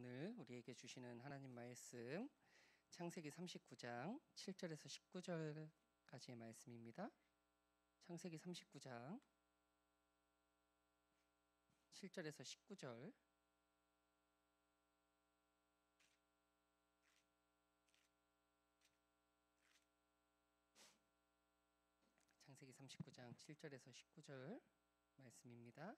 오늘 우리에게 주시는 하나님 말씀 창세기 39장 7절에서 19절까지의 말씀입니다. 창세기 39장 7절에서 19절. 창세기 39장 7절에서 19절 말씀입니다.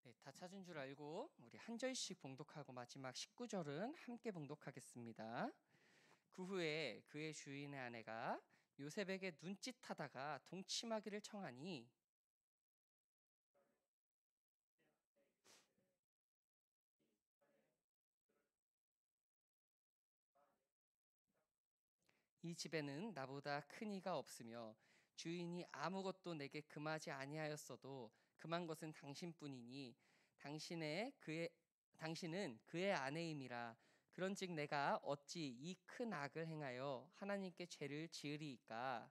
네, 다 찾은 줄 알고 우리 한 절씩 봉독하고 마지막 19절은 함께 봉독하겠습니다. 그 후에 그의 주인의 아내가 요셉에게 눈짓하다가 동침하기를 청하니 이 집에는 나보다 큰 이가 없으며 주인이 아무것도 내게 금하지 아니하였어도 금한 것은 당신뿐이니 당신은 그의 아내임이라. 그런즉 내가 어찌 이 큰 악을 행하여 하나님께 죄를 지으리이까.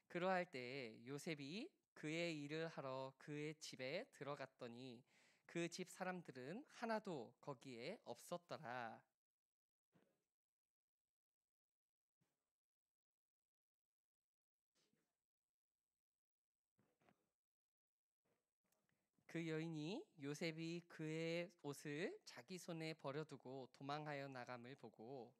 그러할 때 요셉이 그의 일을 하러 그의 집에 들어갔더니 그 집 사람들은 하나도 거기에 없었더라. 그 여인이 요셉이 그의 옷을 자기 손에 버려두고 도망하여 나감을 보고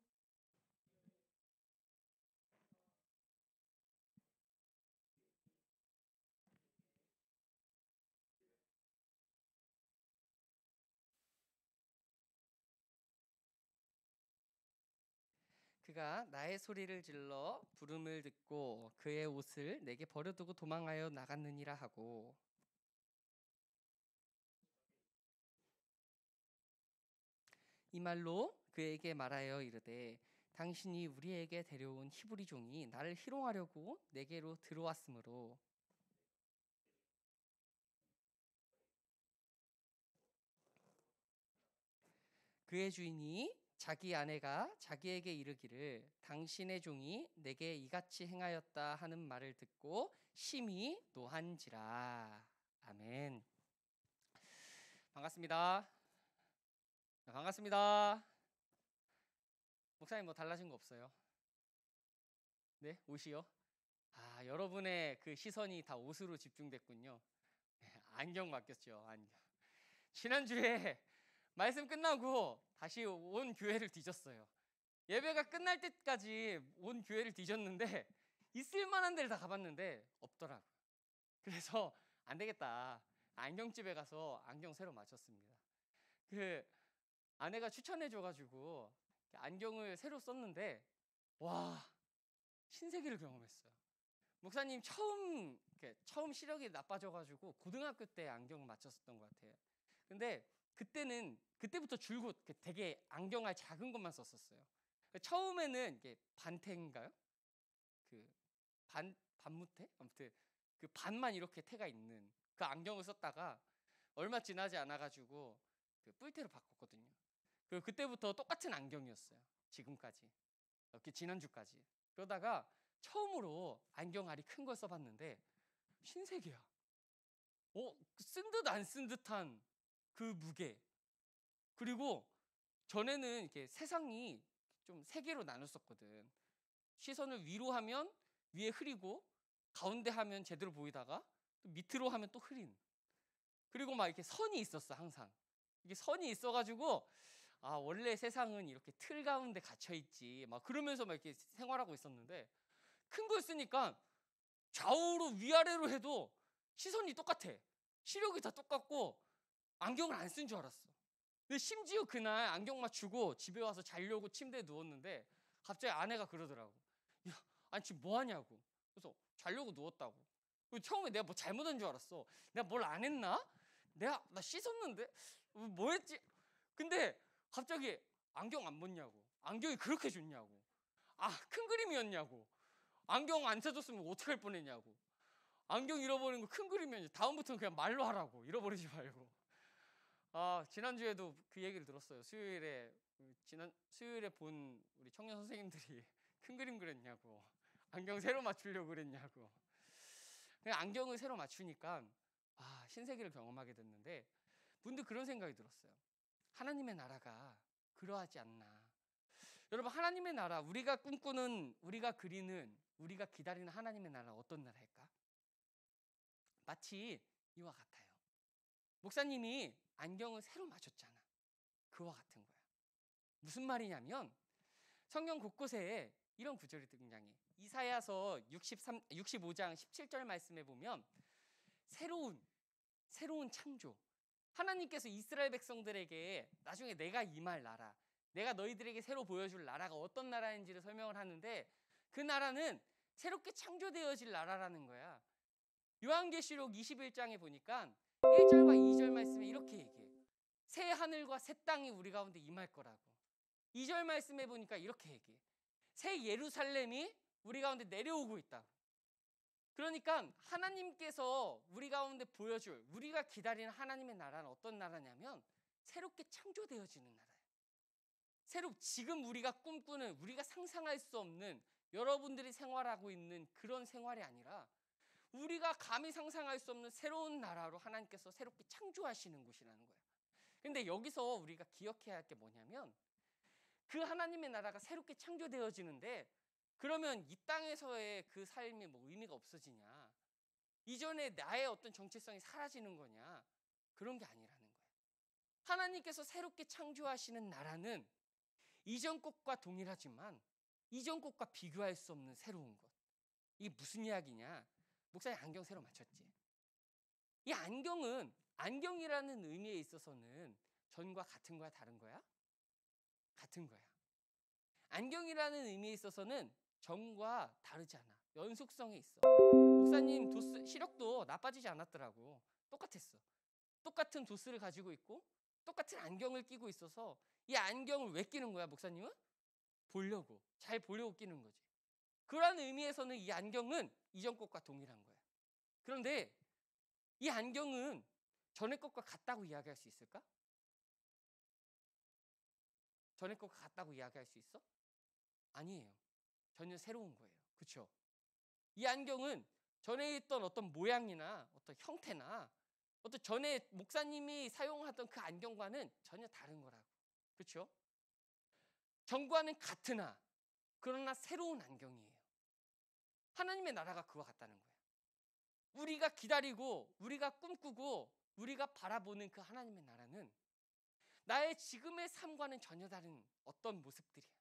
그가 나의 소리를 질러 부름을 듣고 그의 옷을 내게 버려두고 도망하여 나갔느니라 하고, 이 말로 그에게 말하여 이르되 당신이 우리에게 데려온 히브리 종이 나를 희롱하려고 내게로 들어왔으므로 그의 주인이 자기 아내가 자기에게 이르기를 당신의 종이 내게 이같이 행하였다 하는 말을 듣고 심히 노한지라. 아멘. 반갑습니다. 반갑습니다. 목사님 뭐 달라진 거 없어요? 네, 옷이요? 아, 여러분의 그 시선이 다 옷으로 집중됐군요. 안경 맡겼죠, 안경. 지난주에 말씀 끝나고 다시 온 교회를 뒤졌어요. 예배가 끝날 때까지 온 교회를 뒤졌는데 있을 만한 데를 다 가봤는데 없더라고요. 그래서 안 되겠다. 안경집에 가서 안경 새로 맞췄습니다. 그 아내가 추천해줘가지고 안경을 새로 썼는데 와, 신세계를 경험했어요. 목사님 처음 시력이 나빠져가지고 고등학교 때 안경을 맞췄었던 것 같아요. 근데 그때부터 줄곧 되게 안경알 작은 것만 썼었어요. 처음에는 이게 반태인가요? 그 반무태? 아무튼 그 반만 이렇게 태가 있는 그 안경을 썼다가 얼마 지나지 않아가지고 그 뿔테로 바꿨거든요. 그리고 그때부터 똑같은 안경이었어요. 지금까지. 이렇게 지난주까지. 그러다가 처음으로 안경알이 큰 걸 써봤는데 신세계야. 쓴 듯 안 쓴 듯한 그 무게. 그리고 전에는 이렇게 세상이 좀 세 개로 나눴었거든. 시선을 위로 하면 위에 흐리고 가운데 하면 제대로 보이다가 또 밑으로 하면 또 흐린. 그리고 막 이렇게 선이 있었어, 항상. 이게 선이 있어가지고 아, 원래 세상은 이렇게 틀 가운데 갇혀 있지. 막 그러면서 막 이렇게 생활하고 있었는데 큰 걸 쓰니까 좌우로 위아래로 해도 시선이 똑같아. 시력이 다 똑같고 안경을 안 쓴 줄 알았어. 근데 심지어 그날 안경 맞추고 집에 와서 자려고 침대에 누웠는데 갑자기 아내가 그러더라고. 야, 아니 지금 뭐 하냐고. 그래서 자려고 누웠다고. 처음에 내가 뭐 잘못한 줄 알았어. 내가 뭘 안 했나? 나 씻었는데 뭐였지? 근데 갑자기 안경 안 벗냐고. 안경이 그렇게 좋냐고. 큰 그림이었냐고. 안경 안 사줬으면 어떡할 뻔했냐고. 안경 잃어버린 거 큰 그림이었냐. 다음부터는 그냥 말로 하라고. 잃어버리지 말고. 지난주에도 그 얘기를 들었어요. 수요일에 본 우리 청년 선생님들이 큰 그림 그렸냐고. 안경 새로 맞추려고 그랬냐고. 그냥 안경을 새로 맞추니까 신세계를 경험하게 됐는데 문득 그런 생각이 들었어요. 하나님의 나라가 그러하지 않나. 여러분, 하나님의 나라, 우리가 꿈꾸는, 우리가 그리는, 우리가 기다리는 하나님의 나라는 어떤 나라일까? 마치 이와 같아요. 목사님이 안경을 새로 맞췄잖아. 그와 같은 거야. 무슨 말이냐면 성경 곳곳에 이런 구절이 등장해. 이사야서 65장 17절 말씀에 보면 새로운 창조. 하나님께서 이스라엘 백성들에게 나중에 내가 임할 나라, 내가 너희들에게 새로 보여줄 나라가 어떤 나라인지를 설명을 하는데 그 나라는 새롭게 창조되어질 나라라는 거야. 요한계시록 21장에 보니까 1절과 2절 말씀에 이렇게 얘기해. 새 하늘과 새 땅이 우리 가운데 임할 거라고. 2절 말씀에 보니까 이렇게 얘기해. 새 예루살렘이 우리 가운데 내려오고 있다고. 그러니까 하나님께서 우리 가운데 보여줄, 우리가 기다리는 하나님의 나라는 어떤 나라냐면 새롭게 창조되어지는 나라예요. 지금 우리가 꿈꾸는, 우리가 상상할 수 없는, 여러분들이 생활하고 있는 그런 생활이 아니라 우리가 감히 상상할 수 없는 새로운 나라로 하나님께서 새롭게 창조하시는 곳이라는 거예요. 근데 여기서 우리가 기억해야 할 게 뭐냐면 그 하나님의 나라가 새롭게 창조되어지는데 그러면 이 땅에서의 그 삶이 뭐 의미가 없어지냐? 이전에 나의 어떤 정체성이 사라지는 거냐? 그런 게 아니라는 거예요. 하나님께서 새롭게 창조하시는 나라는 이전 것과 동일하지만 이전 것과 비교할 수 없는 새로운 것. 이게 무슨 이야기냐? 목사님 안경 새로 맞췄지? 이 안경이라는 의미에 있어서는 전과 같은 거야, 다른 거야? 같은 거야. 안경이라는 의미에 있어서는 전과 다르지 않아. 연속성이 있어. 목사님 시력도 나빠지지 않았더라고. 똑같았어. 똑같은 도스를 가지고 있고 똑같은 안경을 끼고 있어서 이 안경을 왜 끼는 거야, 목사님은? 보려고. 잘 보려고 끼는 거지. 그런 의미에서는 이 안경은 이전 것과 동일한 거야. 그런데 이 안경은 전의 것과 같다고 이야기할 수 있을까? 전의 것과 같다고 이야기할 수 있어? 아니에요. 전혀 새로운 거예요. 그렇죠? 이 안경은 전에 있던 어떤 모양이나 어떤 형태나 어떤 전에 목사님이 사용하던 그 안경과는 전혀 다른 거라고. 그렇죠? 전과는 같으나 그러나 새로운 안경이에요. 하나님의 나라가 그와 같다는 거예요. 우리가 기다리고 우리가 꿈꾸고 우리가 바라보는 그 하나님의 나라는 나의 지금의 삶과는 전혀 다른 어떤 모습들이야.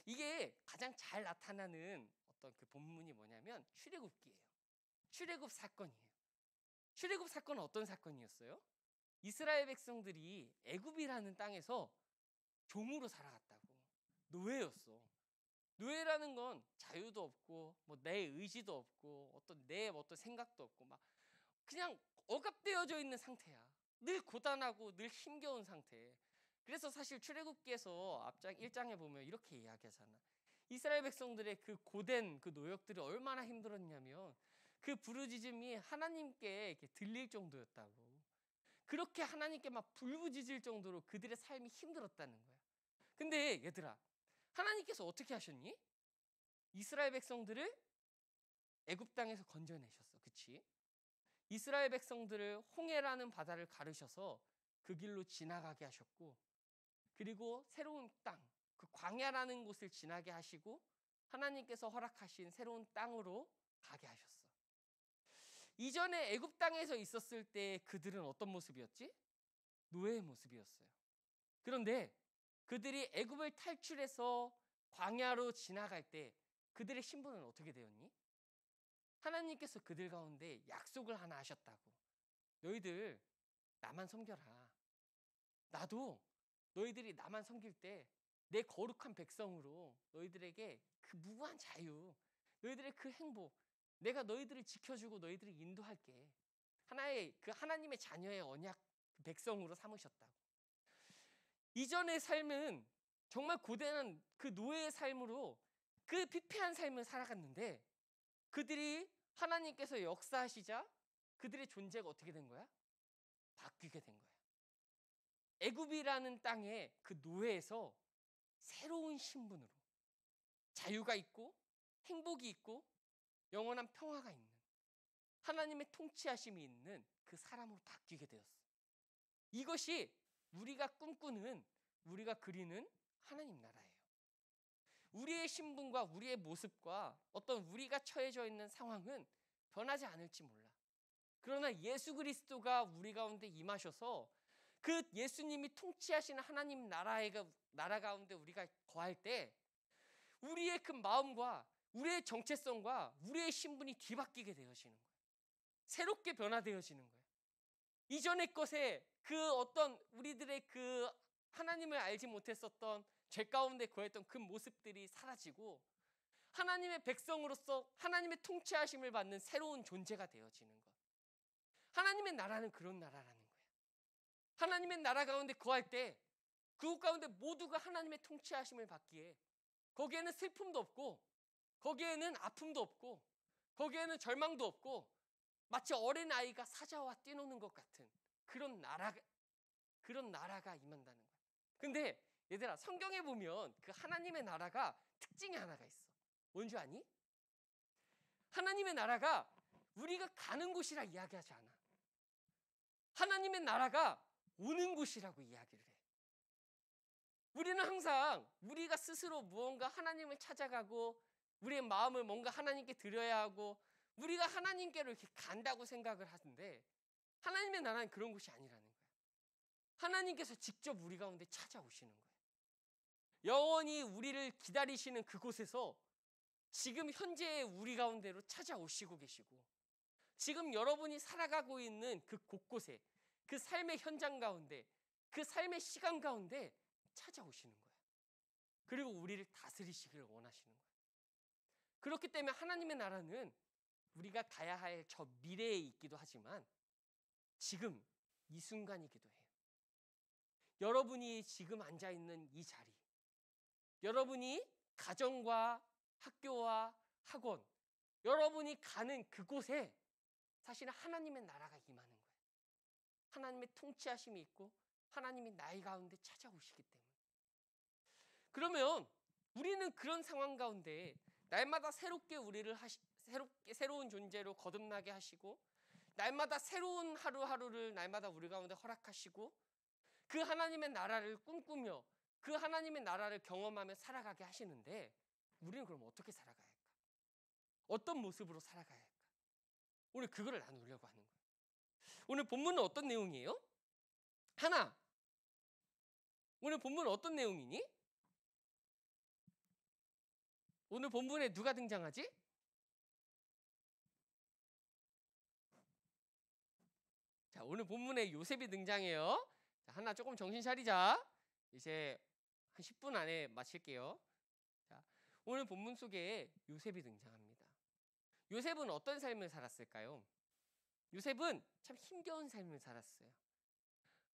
이게 가장 잘 나타나는 어떤 그 본문이 뭐냐면 출애굽기예요. 출애굽 사건이에요. 출애굽 사건은 어떤 사건이었어요? 이스라엘 백성들이 애굽이라는 땅에서 종으로 살아갔다고. 노예였어. 노예라는 건 자유도 없고 뭐 내 의지도 없고 내 어떤 생각도 없고 막 그냥 억압되어져 있는 상태야. 늘 고단하고 늘 힘겨운 상태. 그래서 사실 출애굽기에서 앞장 1장에 보면 이렇게 이야기하잖아. 이스라엘 백성들의 그 고된 그 노역들이 얼마나 힘들었냐면 그 부르짖음이 하나님께 이렇게 들릴 정도였다고. 그렇게 하나님께 막 불부짖을 정도로 그들의 삶이 힘들었다는 거야. 근데 얘들아, 하나님께서 어떻게 하셨니? 이스라엘 백성들을 애굽 땅에서 건져내셨어. 그치? 이스라엘 백성들을 홍해라는 바다를 가르셔서 그 길로 지나가게 하셨고, 그리고 새로운 땅, 그 광야라는 곳을 지나게 하시고 하나님께서 허락하신 새로운 땅으로 가게 하셨어. 이전에 애굽 땅에서 있었을 때 그들은 어떤 모습이었지? 노예의 모습이었어요. 그런데 그들이 애굽을 탈출해서 광야로 지나갈 때 그들의 신분은 어떻게 되었니? 하나님께서 그들 가운데 약속을 하나 하셨다고. 너희들 나만 섬겨라. 나도 너희들이 나만 섬길 때 내 거룩한 백성으로 너희들에게 그 무한 자유, 너희들의 그 행복, 내가 너희들을 지켜주고 너희들을 인도할게. 하나의 그 하나님의 자녀의 언약, 백성으로 삼으셨다고. 이전의 삶은 정말 고단한 그 노예의 삶으로 그 피폐한 삶을 살아갔는데, 그들이 하나님께서 역사하시자 그들의 존재가 어떻게 된 거야? 바뀌게 된 거야. 애굽이라는 땅에 그 노예에서 새로운 신분으로 자유가 있고 행복이 있고 영원한 평화가 있는 하나님의 통치하심이 있는 그 사람으로 바뀌게 되었어. 이것이 우리가 꿈꾸는, 우리가 그리는 하나님 나라예요. 우리의 신분과 우리의 모습과 어떤 우리가 처해져 있는 상황은 변하지 않을지 몰라. 그러나 예수 그리스도가 우리 가운데 임하셔서 그 예수님이 통치하시는 하나님 나라 가운데 우리가 거할 때 우리의 그 마음과 우리의 정체성과 우리의 신분이 뒤바뀌게 되어지는 거예요. 새롭게 변화되어지는 거예요. 이전의 것에 그 어떤 우리들의 그 하나님을 알지 못했었던 죄 가운데 거했던 그 모습들이 사라지고 하나님의 백성으로서 하나님의 통치하심을 받는 새로운 존재가 되어지는 것. 하나님의 나라는 그런 나라라는 거예요. 하나님의 나라 가운데 거할 때 그곳 가운데 모두가 하나님의 통치하심을 받기에 거기에는 슬픔도 없고 거기에는 아픔도 없고 거기에는 절망도 없고 마치 어린아이가 사자와 뛰노는 것 같은 그런 나라가 임한다는 거예요. 근데 얘들아, 성경에 보면 그 하나님의 나라가 특징이 하나가 있어. 뭔 줄 아니? 하나님의 나라가 우리가 가는 곳이라 이야기하지 않아. 하나님의 나라가 오는 곳이라고 이야기를 해. 우리는 항상 우리가 스스로 무언가 하나님을 찾아가고 우리의 마음을 뭔가 하나님께 드려야 하고 우리가 하나님께로 이렇게 간다고 생각을 하는데, 하나님의 나라는 그런 곳이 아니라는 거예요. 하나님께서 직접 우리 가운데 찾아오시는 거예요. 영원히 우리를 기다리시는 그곳에서 지금 현재의 우리 가운데로 찾아오시고 계시고, 지금 여러분이 살아가고 있는 그 곳곳에, 그 삶의 현장 가운데, 그 삶의 시간 가운데 찾아오시는 거예요. 그리고 우리를 다스리시기를 원하시는 거예요. 그렇기 때문에 하나님의 나라는 우리가 가야 할 저 미래에 있기도 하지만 지금 이 순간이기도 해요. 여러분이 지금 앉아있는 이 자리, 여러분이 가정과 학교와 학원, 여러분이 가는 그곳에 사실은 하나님의 나라가 임하는 거예요. 하나님의 통치하심이 있고 하나님이 나의 가운데 찾아오시기 때문에. 그러면 우리는 그런 상황 가운데 날마다 새롭게 우리를 새로운 존재로 거듭나게 하시고 날마다 새로운 하루하루를 날마다 우리 가운데 허락하시고 그 하나님의 나라를 꿈꾸며 그 하나님의 나라를 경험하며 살아가게 하시는데, 우리는 그럼 어떻게 살아가야 할까? 어떤 모습으로 살아가야 할까? 오늘 그거를 나누려고 하는 거예요. 오늘 본문은 어떤 내용이에요? 하나, 오늘 본문은 어떤 내용이니? 오늘 본문에 누가 등장하지? 자, 오늘 본문에 요셉이 등장해요. 자, 하나 조금 정신 차리자. 이제 한 10분 안에 마칠게요. 자, 오늘 본문 속에 요셉이 등장합니다. 요셉은 어떤 삶을 살았을까요? 요셉은 참 힘겨운 삶을 살았어요.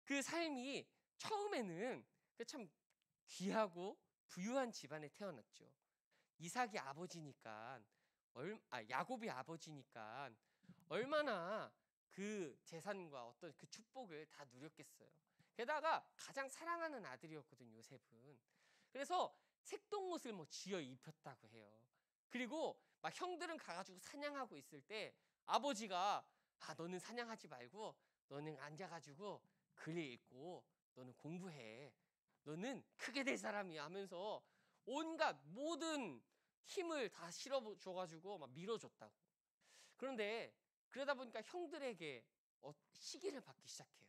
그 삶이 처음에는 참 귀하고 부유한 집안에 태어났죠. 이삭이 아버지니까, 야곱이 아버지니까 얼마나 그 재산과 어떤 그 축복을 다 누렸겠어요. 게다가 가장 사랑하는 아들이었거든, 요셉은. 그래서 색동옷을 지어 입혔다고 해요. 그리고 막 형들은 가가지고 사냥하고 있을 때 아버지가 너는 사냥하지 말고 너는 앉아가지고 글 읽고 너는 공부해. 너는 크게 될 사람이야 하면서 온갖 모든 힘을 다 실어줘가지고 막 밀어줬다고. 그런데 그러다 보니까 형들에게 시기를 받기 시작해요.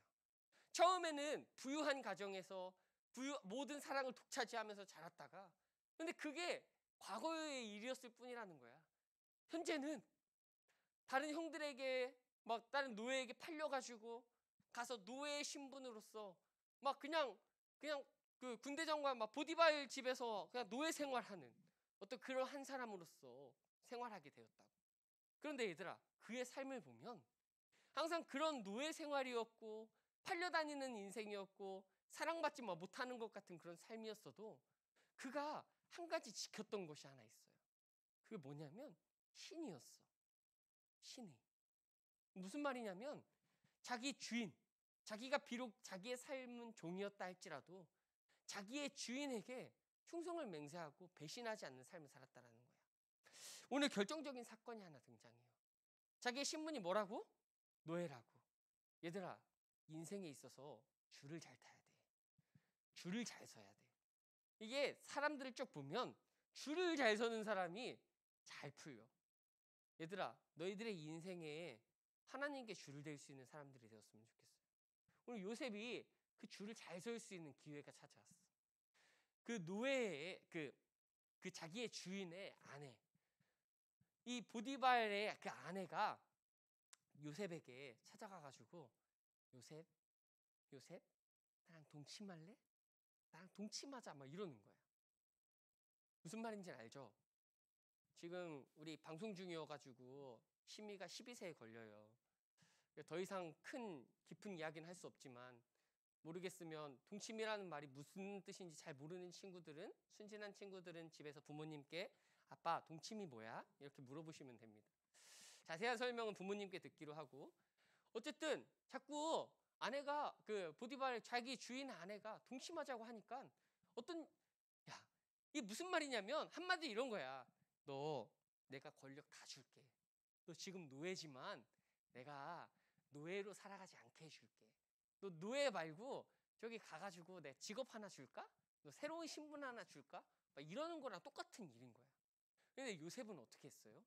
처음에는 부유한 가정에서 모든 사랑을 독차지하면서 자랐다가, 근데 그게 과거의 일이었을 뿐이라는 거야. 현재는 다른 형들에게 막 다른 노예에게 팔려가지고 가서 노예의 신분으로서 막 그냥 그 군대 장관 막 보디발 집에서 그냥 노예 생활하는 어떤 그런 한 사람으로서 생활하게 되었다고. 그런데 얘들아, 그의 삶을 보면 항상 그런 노예 생활이었고 팔려다니는 인생이었고 사랑받지 못하는 것 같은 그런 삶이었어도 그가 한 가지 지켰던 것이 하나 있어요. 그게 뭐냐면 신이었어. 신이. 무슨 말이냐면 자기 주인, 자기가 비록 자기의 삶은 종이었다 할지라도 자기의 주인에게 충성을 맹세하고 배신하지 않는 삶을 살았다라는 거야. 오늘 결정적인 사건이 하나 등장해요. 자기의 신분이 뭐라고? 노예라고. 얘들아, 인생에 있어서 줄을 잘 타야 돼. 줄을 잘 서야 돼. 이게 사람들을 쭉 보면 줄을 잘 서는 사람이 잘 풀려. 얘들아, 너희들의 인생에 하나님께 줄을 댈 수 있는 사람들이 되었으면 좋겠어요. 오늘 요셉이 그 줄을 잘 설 수 있는 기회가 찾아왔어. 그 노예의 그 자기의 주인의 아내, 이 보디발의 그 아내가 요셉에게 찾아가가지고 요셉, 나랑 동침할래? 나랑 동침하자 막 이러는 거야. 무슨 말인지 알죠? 지금 우리 방송 중이어가지고 심의가 12세에 걸려요. 더 이상 큰 깊은 이야기는 할 수 없지만 모르겠으면 동침이라는 말이 무슨 뜻인지 잘 모르는 친구들은, 순진한 친구들은 집에서 부모님께 아빠 동침이 뭐야? 이렇게 물어보시면 됩니다. 자세한 설명은 부모님께 듣기로 하고, 어쨌든 자꾸 아내가 그 보디발 자기 주인 아내가 동침하자고 하니까 이게 무슨 말이냐면 한마디 이런 거야. 너 내가 권력 다 줄게. 너 지금 노예지만 내가 노예로 살아가지 않게 해줄게. 너 노예 말고 저기 가가지고 내 직업 하나 줄까? 너 새로운 신분 하나 줄까? 막 이러는 거랑 똑같은 일인 거야. 근데 요셉은 어떻게 했어요?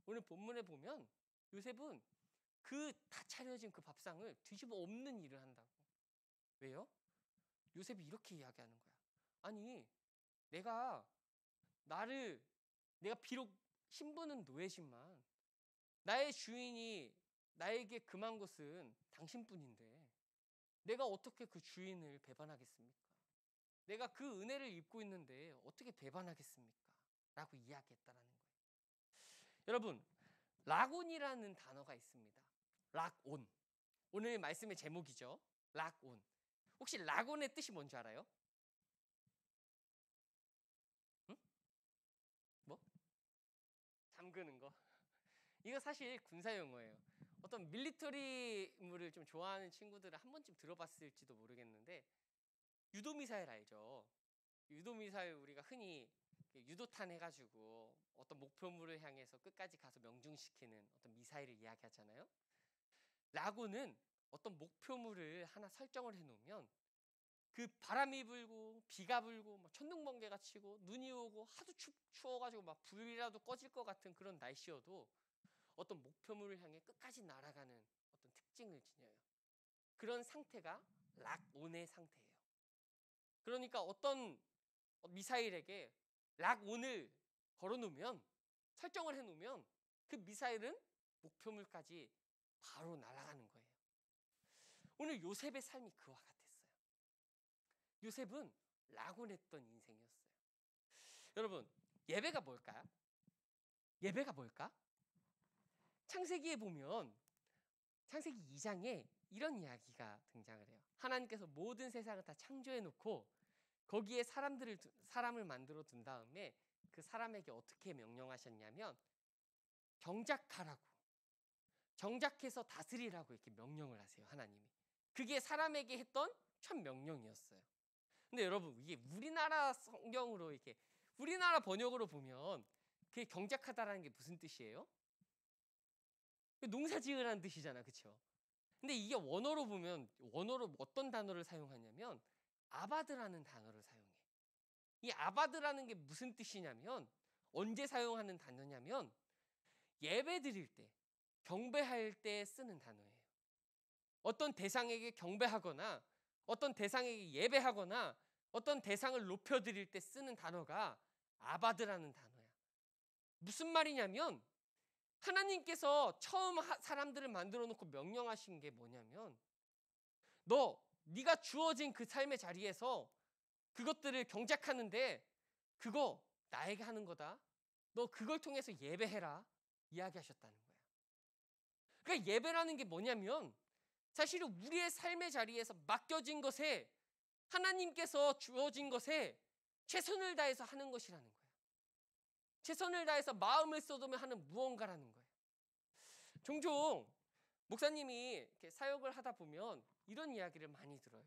오늘 본문에 보면 요셉은 그 다 차려진 그 밥상을 뒤집어 엎는 일을 한다고. 왜요? 요셉이 이렇게 이야기하는 거야. 아니, 내가 비록 신분은 노예지만 나의 주인이 나에게 금한 것은 당신뿐인데 내가 어떻게 그 주인을 배반하겠습니까? 내가 그 은혜를 입고 있는데 어떻게 배반하겠습니까? 라고 이야기했다라는 거예요. 여러분, 락온이라는 단어가 있습니다. 락온. 오늘 말씀의 제목이죠. 락온. 혹시 락온의 뜻이 뭔지 알아요? 응? 뭐? 잠그는 거. 이거 사실 군사 용어예요. 어떤 밀리터리물을 좀 좋아하는 친구들은 한 번쯤 들어봤을지도 모르겠는데, 유도미사일 알죠? 유도미사일 우리가 흔히 유도탄 해가지고 어떤 목표물을 향해서 끝까지 가서 명중시키는 어떤 미사일을 이야기하잖아요. 라고는 어떤 목표물을 하나 설정을 해놓으면 그 바람이 불고 비가 불고 막 천둥번개가 치고 눈이 오고 하도 추워가지고 막 불이라도 꺼질 것 같은 그런 날씨여도 어떤 목표물을 향해 끝까지 날아가는 어떤 특징을 지녀요. 그런 상태가 락온의 상태예요. 그러니까 어떤 미사일에게 락온을 걸어놓으면, 설정을 해놓으면 그 미사일은 목표물까지 바로 날아가는 거예요. 오늘 요셉의 삶이 그와 같았어요. 요셉은 락온했던 인생이었어요. 여러분, 예배가 뭘까요? 예배가 뭘까? 창세기에 보면 창세기 2장에 이런 이야기가 등장을 해요. 하나님께서 모든 세상을 다 창조해 놓고 거기에 사람을 만들어 둔 다음에 그 사람에게 어떻게 명령하셨냐면 경작하라고, 정작해서 다스리라고 이렇게 명령을 하세요. 하나님이. 그게 사람에게 했던 첫 명령이었어요. 근데 여러분, 이게 우리나라 성경으로 이렇게 우리나라 번역으로 보면 그게 경작하다라는 게 무슨 뜻이에요? 농사지으라는 뜻이잖아, 그렇죠? 근데 이게 원어로 보면 원어로 어떤 단어를 사용하냐면 아바드라는 단어를 사용해. 이 아바드라는 게 무슨 뜻이냐면, 언제 사용하는 단어냐면 예배 드릴 때, 경배할 때 쓰는 단어예요. 어떤 대상에게 경배하거나 어떤 대상에게 예배하거나 어떤 대상을 높여드릴 때 쓰는 단어가 아바드라는 단어야. 무슨 말이냐면 하나님께서 처음 사람들을 만들어 놓고 명령하신 게 뭐냐면, 네가 주어진 그 삶의 자리에서 그것들을 경작하는데 그거 나에게 하는 거다. 너 그걸 통해서 예배해라. 이야기하셨다는 거야. 그러니까 예배라는 게 뭐냐면 사실은 우리의 삶의 자리에서 맡겨진 것에, 하나님께서 주어진 것에 최선을 다해서 하는 것이라는 거예요. 최선을 다해서 마음을 쏟으며 하는 무언가라는 거예요. 종종 목사님이 이렇게 사역을 하다 보면 이런 이야기를 많이 들어요.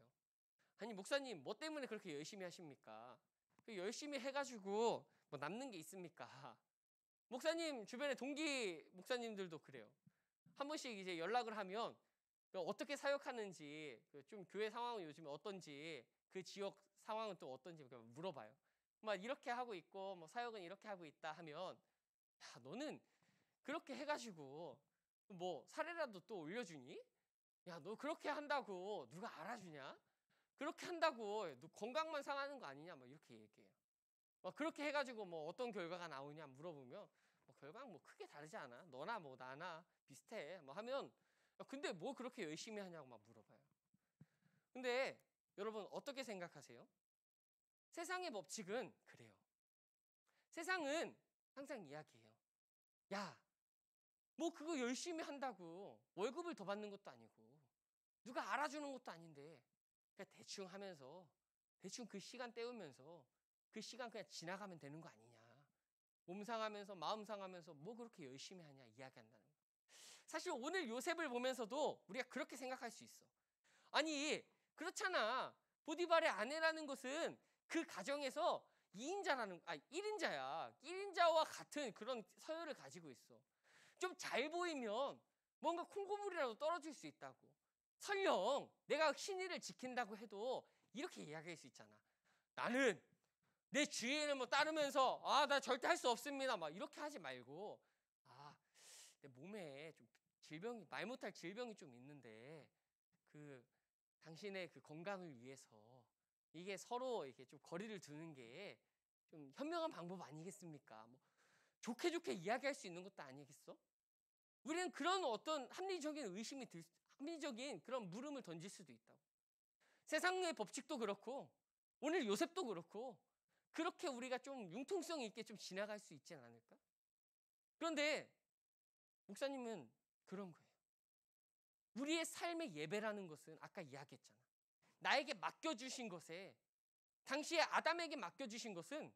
아니, 목사님 뭐 때문에 그렇게 열심히 하십니까? 열심히 해가지고 뭐 남는 게 있습니까? 목사님 주변에 동기 목사님들도 그래요. 한 번씩 이제 연락을 하면 어떻게 사역하는지, 좀 교회 상황은 요즘에 어떤지, 그 지역 상황은 또 어떤지 물어봐요. 막 이렇게 하고 있고 뭐 사역은 이렇게 하고 있다 하면, 야, 너는 그렇게 해가지고 뭐 사례라도 또 올려주니? 야, 너 그렇게 한다고 누가 알아주냐? 그렇게 한다고 너 건강만 상하는 거 아니냐? 막 이렇게 얘기해요. 막 그렇게 해가지고 뭐 어떤 결과가 나오냐 물어보면, 뭐 결과는 뭐 크게 다르지 않아. 너나 뭐 나나 비슷해. 뭐 하면, 근데 뭐 그렇게 열심히 하냐고 막 물어봐요. 근데 여러분 어떻게 생각하세요? 세상의 법칙은 그래요. 세상은 항상 이야기해요. 야, 뭐 그거 열심히 한다고 월급을 더 받는 것도 아니고 누가 알아주는 것도 아닌데 그냥 대충 하면서, 대충 그 시간 때우면서 그 시간 그냥 지나가면 되는 거 아니냐. 몸 상하면서 마음 상하면서 뭐 그렇게 열심히 하냐 이야기한다는 거예요. 사실 오늘 요셉을 보면서도 우리가 그렇게 생각할 수 있어. 아니, 그렇잖아. 보디발의 아내라는 것은 그 가정에서 1인자야. 1인자와 같은 그런 서열을 가지고 있어. 좀 잘 보이면 뭔가 콩고물이라도 떨어질 수 있다고. 설령 내가 신의를 지킨다고 해도 이렇게 이야기할 수 있잖아. 나는 내 주인을 뭐 따르면서 나 절대 할 수 없습니다. 막 이렇게 하지 말고, 내 몸에 좀 질병이, 말 못할 질병이 좀 있는데 당신의 그 건강을 위해서 이게 서로 이렇게 좀 거리를 두는 게 좀 현명한 방법 아니겠습니까? 뭐 좋게 이야기할 수 있는 것도 아니겠어? 우리는 그런 어떤 합리적인 그런 물음을 던질 수도 있다고. 세상의 법칙도 그렇고 오늘 요셉도 그렇고 그렇게 우리가 좀 융통성 있게 좀 지나갈 수 있지 않을까? 그런데 목사님은 그런 거예요. 우리의 삶의 예배라는 것은 아까 이야기했잖아. 나에게 맡겨주신 것에, 당시에 아담에게 맡겨주신 것은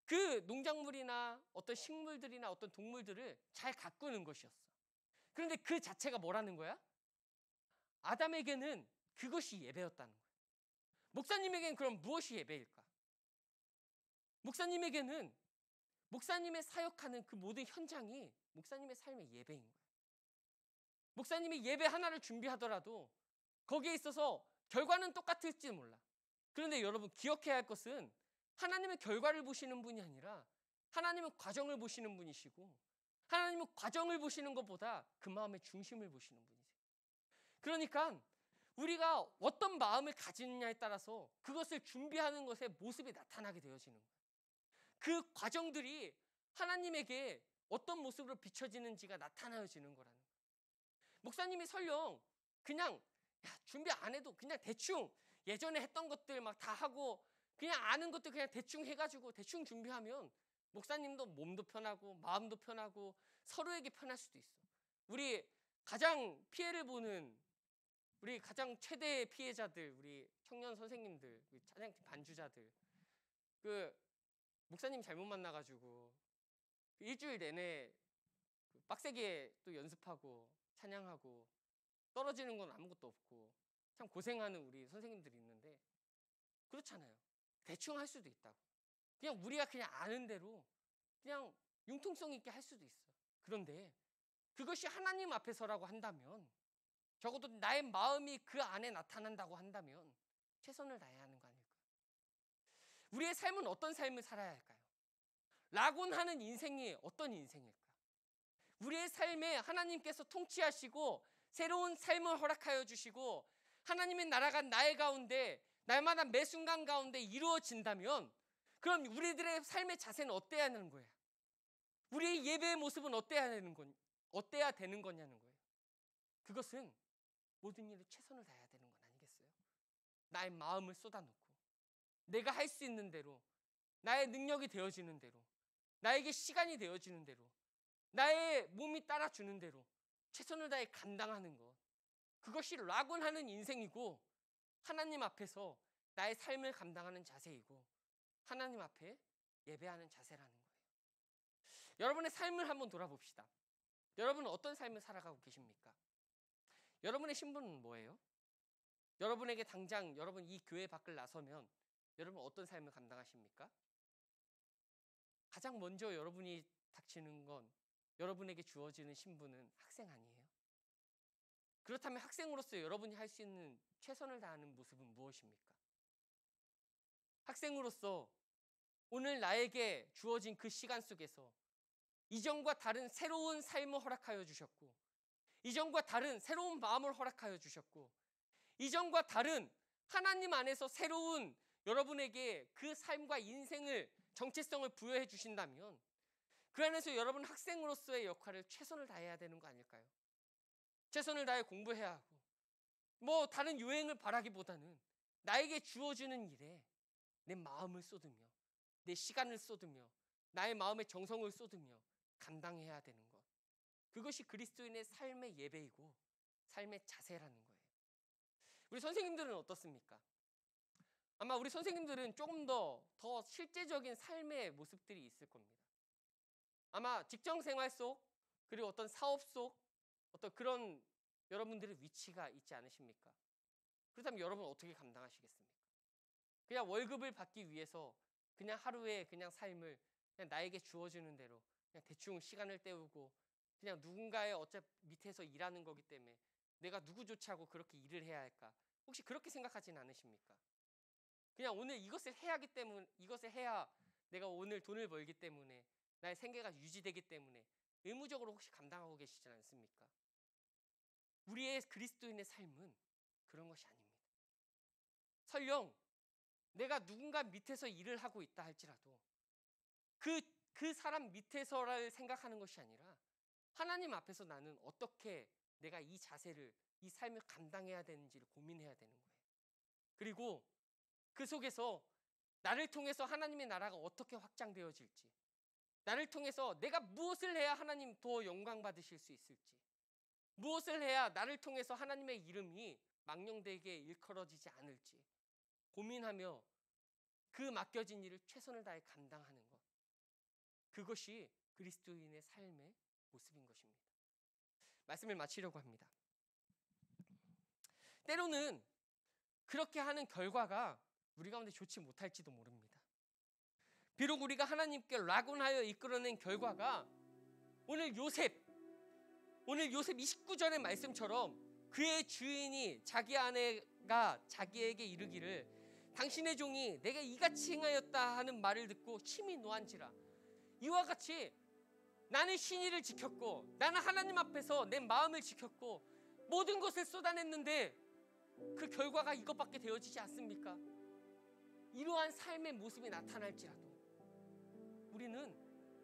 그 농작물이나 어떤 식물들이나 어떤 동물들을 잘 가꾸는 것이었어. 그런데 그 자체가 뭐라는 거야? 아담에게는 그것이 예배였다는 거야. 목사님에게는 그럼 무엇이 예배일까? 목사님에게는 목사님의 사역하는 그 모든 현장이 목사님의 삶의 예배인 거야. 목사님이 예배 하나를 준비하더라도 거기에 있어서 결과는 똑같을지 몰라. 그런데 여러분 기억해야 할 것은 하나님은 결과를 보시는 분이 아니라 하나님은 과정을 보시는 분이시고, 하나님은 과정을 보시는 것보다 그 마음의 중심을 보시는 분이세요. 그러니까 우리가 어떤 마음을 가지느냐에 따라서 그것을 준비하는 것의 모습이 나타나게 되어지는 거예요. 그 과정들이 하나님에게 어떤 모습으로 비춰지는지가 나타나지는 거라는 거예요. 목사님이 설령 그냥 준비 안 해도 그냥 대충 예전에 했던 것들 막 다 하고 그냥 아는 것들 그냥 대충 해가지고 대충 준비하면 목사님도 몸도 편하고 마음도 편하고 서로에게 편할 수도 있어. 우리 가장 피해를 보는, 우리 가장 최대의 피해자들, 우리 청년 선생님들, 우리 찬양팀 반주자들, 목사님 잘못 만나가지고 일주일 내내 빡세게 또 연습하고 찬양하고 떨어지는 건 아무것도 없고 참 고생하는 우리 선생님들이 있는데, 그렇잖아요. 대충 할 수도 있다고. 그냥 우리가 그냥 아는 대로 그냥 융통성 있게 할 수도 있어. 그런데 그것이 하나님 앞에서라고 한다면, 적어도 나의 마음이 그 안에 나타난다고 한다면 최선을 다해야 하는 거 아닐까? 우리의 삶은 어떤 삶을 살아야 할까요? 낙원하는 인생이 어떤 인생일까? 우리의 삶에 하나님께서 통치하시고 새로운 삶을 허락하여 주시고 하나님의 나라가 나의 가운데 날마다 매 순간 가운데 이루어진다면, 그럼 우리들의 삶의 자세는 어때야 하는 거야? 우리의 예배의 모습은 어때야 되는 거냐는 거예요. 그것은 모든 일에 최선을 다해야 되는 건 아니겠어요? 나의 마음을 쏟아놓고 내가 할 수 있는 대로, 나의 능력이 되어지는 대로, 나에게 시간이 되어지는 대로, 나의 몸이 따라주는 대로 최선을 다해 감당하는 것, 그것이 락원하는 인생이고 하나님 앞에서 나의 삶을 감당하는 자세이고 하나님 앞에 예배하는 자세라는 거예요. 여러분의 삶을 한번 돌아봅시다. 여러분은 어떤 삶을 살아가고 계십니까? 여러분의 신분은 뭐예요? 여러분에게 당장 여러분 이 교회 밖을 나서면 여러분 어떤 삶을 감당하십니까? 가장 먼저 여러분이 닥치는 건 여러분에게 주어지는 신분은 학생 아니에요? 그렇다면 학생으로서 여러분이 할 수 있는 최선을 다하는 모습은 무엇입니까? 학생으로서 오늘 나에게 주어진 그 시간 속에서 이전과 다른 새로운 삶을 허락하여 주셨고, 이전과 다른 새로운 마음을 허락하여 주셨고, 이전과 다른 하나님 안에서 새로운 여러분에게 그 삶과 인생을 정체성을 부여해 주신다면 그 안에서 여러분 학생으로서의 역할을 최선을 다해야 되는 거 아닐까요? 최선을 다해 공부해야 하고 뭐 다른 요행을 바라기보다는 나에게 주어지는 일에 내 마음을 쏟으며 내 시간을 쏟으며 나의 마음의 정성을 쏟으며 감당해야 되는 것, 그것이 그리스도인의 삶의 예배이고 삶의 자세라는 거예요. 우리 선생님들은 어떻습니까? 아마 우리 선생님들은 조금 더 실제적인 삶의 모습들이 있을 겁니다. 아마 직장 생활 속 그리고 어떤 사업 속 어떤 그런 여러분들의 위치가 있지 않으십니까? 그렇다면 여러분 어떻게 감당하시겠습니까? 그냥 월급을 받기 위해서 그냥 하루의 그냥 삶을 그냥 나에게 주어지는 대로 그냥 대충 시간을 때우고 그냥 누군가의 어차피 밑에서 일하는 거기 때문에 내가 누구 좋지하고 그렇게 일을 해야 할까? 혹시 그렇게 생각하지는 않으십니까? 그냥 오늘 이것을 해야 하기 때문에, 이것을 해야 내가 오늘 돈을 벌기 때문에 나의 생계가 유지되기 때문에 의무적으로 혹시 감당하고 계시지 않습니까? 우리의 그리스도인의 삶은 그런 것이 아닙니다. 설령 내가 누군가 밑에서 일을 하고 있다 할지라도 그 사람 밑에서를 생각하는 것이 아니라 하나님 앞에서 나는 어떻게 내가 이 자세를, 이 삶을 감당해야 되는지를 고민해야 되는 거예요. 그리고 그 속에서 나를 통해서 하나님의 나라가 어떻게 확장되어질지, 나를 통해서 내가 무엇을 해야 하나님 더 영광 받으실 수 있을지, 무엇을 해야 나를 통해서 하나님의 이름이 망령되게 일컬어지지 않을지 고민하며 그 맡겨진 일을 최선을 다해 감당하는 것, 그것이 그리스도인의 삶의 모습인 것입니다. 말씀을 마치려고 합니다. 때로는 그렇게 하는 결과가 우리 가운데 좋지 못할지도 모릅니다. 비록 우리가 하나님께 락원하여 이끌어낸 결과가 오늘 요셉 29절의 말씀처럼 그의 주인이 자기 아내가 자기에게 이르기를 당신의 종이 내가 이같이 행하였다 하는 말을 듣고 심히 노한지라. 이와 같이 나는 신의를 지켰고 나는 하나님 앞에서 내 마음을 지켰고 모든 것을 쏟아냈는데 그 결과가 이것밖에 되어지지 않습니까? 이러한 삶의 모습이 나타날지라도 우리는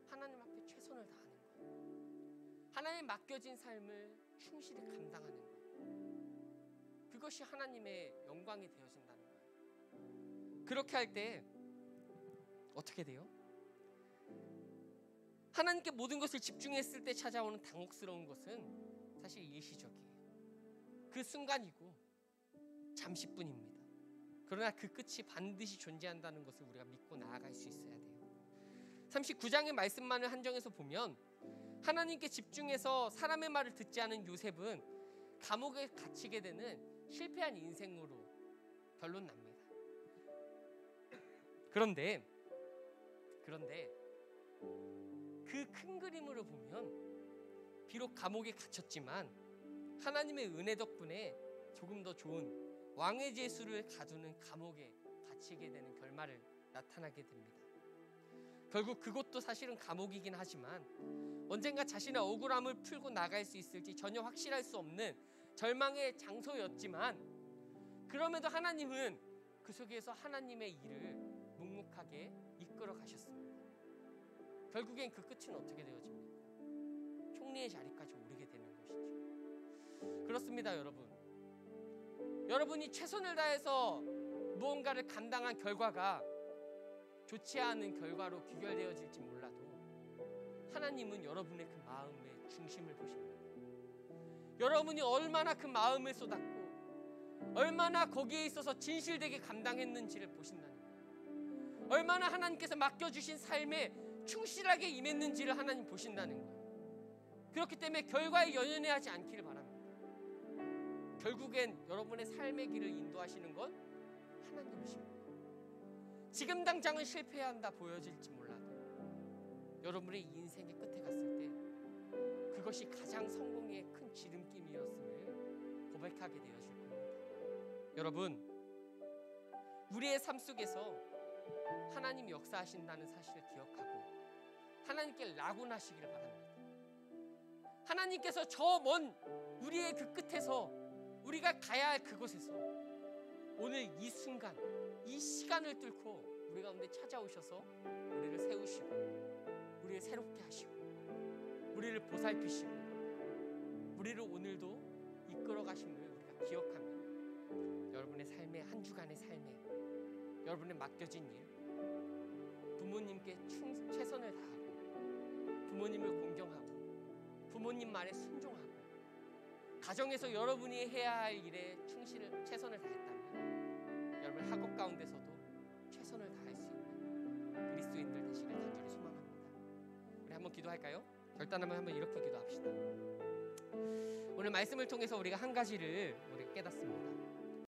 하나님 앞에 최선을 다하는 거예요. 하나님 맡겨진 삶을 충실히 감당하는 거예요. 그것이 하나님의 영광이 되어진다는 거예요. 그렇게 할 때 어떻게 돼요? 하나님께 모든 것을 집중했을 때 찾아오는 당혹스러운 것은 사실 일시적이에요. 그 순간이고 잠시뿐입니다. 그러나 그 끝이 반드시 존재한다는 것을 우리가 믿고 나아갈 수 있어야 돼요. 39장의 말씀만을 한정해서 보면 하나님께 집중해서 사람의 말을 듣지 않은 요셉은 감옥에 갇히게 되는 실패한 인생으로 결론 납니다. 그런데 그 큰 그림으로 보면 비록 감옥에 갇혔지만 하나님의 은혜 덕분에 조금 더 좋은 왕의 제수를 가두는 감옥에 갇히게 되는 결말을 나타나게 됩니다. 결국 그것도 사실은 감옥이긴 하지만 언젠가 자신의 억울함을 풀고 나갈 수 있을지 전혀 확실할 수 없는 절망의 장소였지만 그럼에도 하나님은 그 속에서 하나님의 일을 묵묵하게 이끌어 가셨습니다. 결국엔 그 끝은 어떻게 되어집니까? 총리의 자리까지 오르게 되는 것이죠. 그렇습니다, 여러분. 여러분이 최선을 다해서 무언가를 감당한 결과가 좋지 않은 결과로 귀결되어질지 몰라도 하나님은 여러분의 그 마음의 중심을 보십니다. 여러분이 얼마나 그 마음을 쏟았고 얼마나 거기에 있어서 진실되게 감당했는지를 보신다는 거예요. 얼마나 하나님께서 맡겨주신 삶에 충실하게 임했는지를 하나님 보신다는 거예요. 그렇기 때문에 결과에 연연해하지 않기를 바랍니다. 결국엔 여러분의 삶의 길을 인도하시는 건 하나님이십니다. 지금 당장은 실패한다 보여질지 몰라도 여러분의 인생의 끝에 갔을 때 그것이 가장 성공의 큰 지름길이었음을 고백하게 되어질 겁니다. 여러분, 우리의 삶 속에서 하나님이 역사하신다는 사실을 기억하고 하나님께 라군하시기를 바랍니다. 하나님께서 저 먼 우리의 그 끝에서 우리가 가야 할 그곳에서 오늘 이 순간, 이 시간을 뚫고 우리 가운데 찾아오셔서 우리를 세우시고 우리를 새롭게 하시고 우리를 보살피시고 우리를 오늘도 이끌어 가심을 우리가 기억하며 여러분의 삶의 한 주간의 삶에 여러분의 맡겨진 일, 부모님께 최선을 다하고 부모님을 공경하고 부모님 말에 순종하고 가정에서 여러분이 해야 할 일에 최선을 다했다면 여러분 학업 가운데서도 최선을 다할 수 있는 그리스도인들 되시길 간절히 소망합니다. 우리 한번 기도할까요? 결단하면 한번 이렇게 기도합시다. 오늘 말씀을 통해서 우리가 한 가지를 우리가 깨닫습니다.